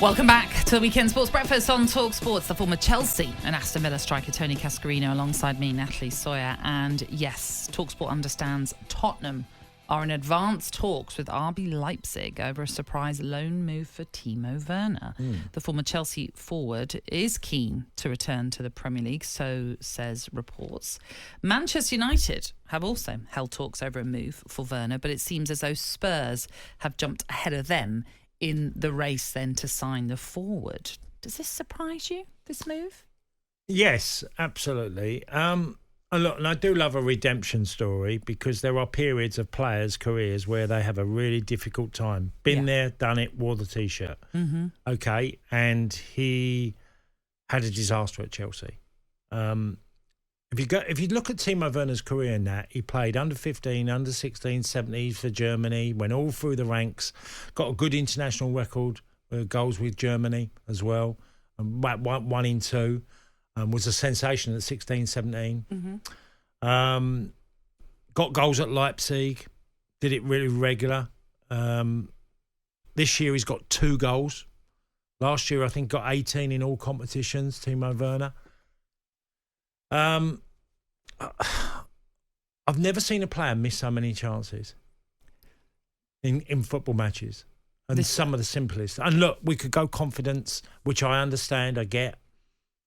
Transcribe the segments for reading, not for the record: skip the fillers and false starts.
Welcome back to the Weekend Sports Breakfast on talkSPORT. The former Chelsea and Aston Villa striker Tony Cascarino alongside me, Natalie, Sawyer. And yes, talkSPORT understands Tottenham are in advanced talks with RB Leipzig over a surprise loan move for Timo Werner. The former Chelsea forward is keen to return to the Premier League, so says reports. Manchester United have also held talks over a move for Werner, but it seems as though Spurs have jumped ahead of them in the race then to sign the forward. Does this surprise you, this move? Yes, absolutely. And look, and I do love a redemption story because there are periods of players' careers where they have a really difficult time. Been there, done it, wore the T-shirt. Mm-hmm. Okay, and he had a disaster at Chelsea. If you look at Timo Werner's career in that, he played under 15, under 16, 17 for Germany, went all through the ranks, got a good international record, goals with Germany as well, one in two, was a sensation at 16, 17. Mm-hmm. Got goals at Leipzig, did it really regular. This year he's got 2 goals. Last year I think got 18 in all competitions, Timo Werner. I've never seen a player miss so many chances in football matches. And some of the simplest. And look, we could go confidence, which I understand, I get.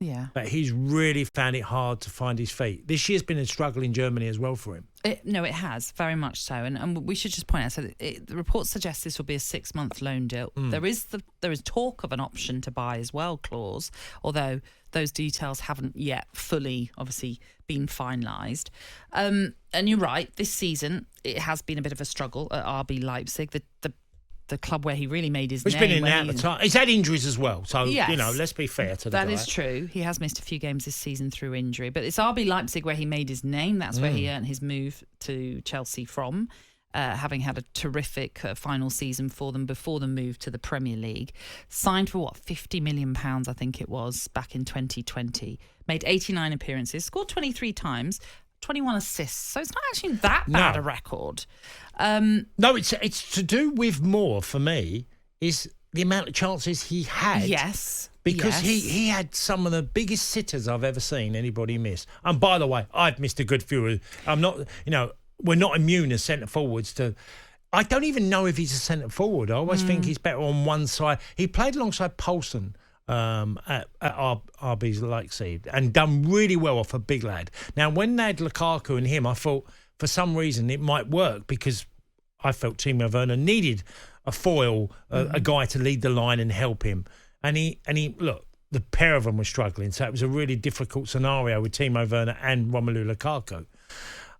Yeah. But he's really found it hard to find his feet. This year's been a struggle in Germany as well for him. It has, very much so. And we should just point out, the reports suggest this will be a 6-month loan deal. There is talk of an option to buy as well clause, although those details haven't yet fully, obviously, been finalised. And you're right, this season, it has been a bit of a struggle at RB Leipzig. The club where he really made his name. He's been in and out of time. He's had injuries as well. So, yes, let's be fair to the guy. That is true. He has missed a few games this season through injury. But it's RB Leipzig where he made his name. That's where he earned his move to Chelsea from, having had a terrific final season for them before the move to the Premier League. Signed for, £50 million, I think it was, back in 2020. Made 89 appearances, scored 23 times, 21 assists. So it's not actually that bad a record. No, it's to do with more, for me, is the amount of chances he had. Yes. Because he had some of the biggest sitters I've ever seen anybody miss. And by the way, I've missed a good few. I'm not, we're not immune as centre forwards to. I don't even know if he's a centre forward. I always think he's better on one side. He played alongside Poulsen at RB Leipzig and done really well off a big lad. Now, when they had Lukaku and him, I thought for some reason it might work because I felt Timo Werner needed a foil, a guy to lead the line and help him. And he look, the pair of them were struggling, so it was a really difficult scenario with Timo Werner and Romelu Lukaku.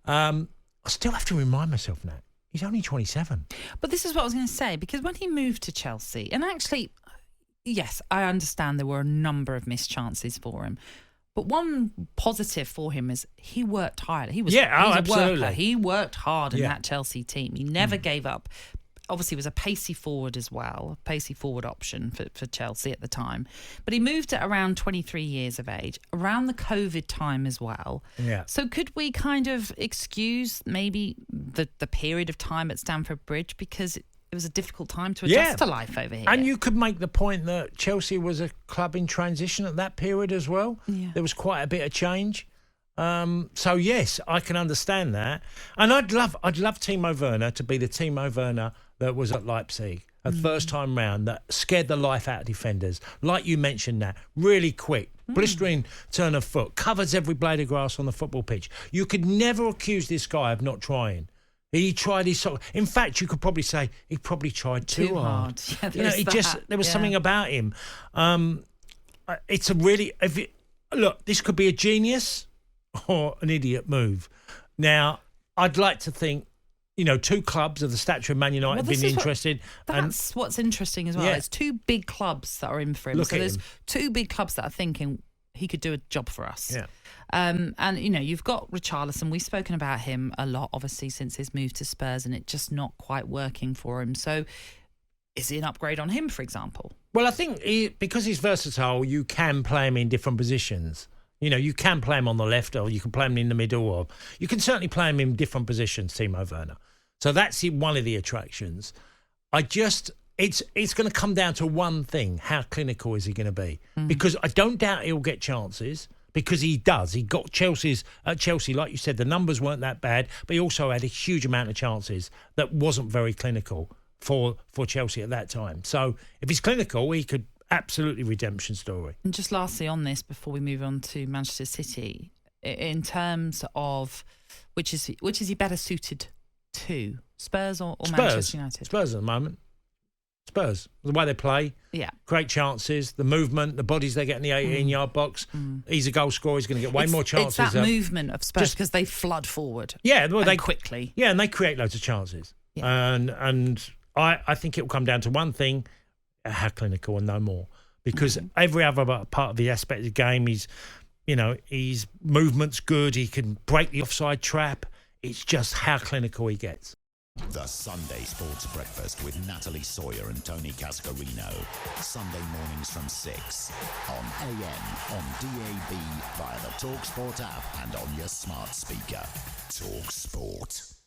I still have to remind myself now, he's only 27. But this is what I was going to say, because when he moved to Chelsea, and actually, yes, I understand there were a number of missed chances for him. But one positive for him is he worked hard. He was absolutely. A worker. He worked hard in that Chelsea team. He never gave up. Obviously, was a pacey forward as well, a pacey forward option for Chelsea at the time. But he moved at around 23 years of age, around the COVID time as well. Yeah. So could we kind of excuse maybe the period of time at Stamford Bridge because it was a difficult time to adjust to life over here? And you could make the point that Chelsea was a club in transition at that period as well. Yeah. There was quite a bit of change. So yes, I can understand that. And I'd love Timo Werner to be the Timo Werner that was at Leipzig the first time round, that scared the life out of defenders. Like you mentioned that, really quick, blistering turn of foot, covers every blade of grass on the football pitch. You could never accuse this guy of not trying. He tried his sort. In fact, you could probably say he probably tried too hard. Yeah, there was something about him. It's a really look. This could be a genius or an idiot move. Now, I'd like to think, 2 clubs of the stature of Man United have been interested. That's what's interesting as well. Yeah. There's 2 big clubs that are in for him. So there's 2 big clubs that are thinking he could do a job for us. Yeah. And, you've got Richarlison. We've spoken about him a lot, obviously, since his move to Spurs, and it just not quite working for him. So is he an upgrade on him, for example? Well, I think because he's versatile, you can play him in different positions. You can play him on the left, or you can play him in the middle, or you can certainly play him in different positions, Timo Werner. So that's one of the attractions. it's going to come down to one thing: how clinical is he going to be? Because I don't doubt he'll get chances. Because he does. He got at Chelsea, like you said, the numbers weren't that bad, but he also had a huge amount of chances that wasn't very clinical for Chelsea at that time. So if he's clinical, he could absolutely redemption story. And just lastly on this, before we move on to Manchester City, in terms of which is he better suited to, Spurs or Manchester United? Spurs at the moment. Spurs, the way they play, great chances, the movement, the bodies they get in the 18-yard box. He's a goal scorer. He's going to get way more chances. It's that movement of Spurs because they flood forward. Yeah, well, they quickly. Yeah, and they create loads of chances. Yeah. And I think it will come down to one thing: how clinical and no more. Because every other part of the aspect of the game, his movement's good. He can break the offside trap. It's just how clinical he gets. The Sunday Sports Breakfast with Natalie, Sawyer and Tony Cascarino. Sunday mornings from 6 on AM, on DAB, via the talkSPORT app and on your smart speaker. talkSPORT.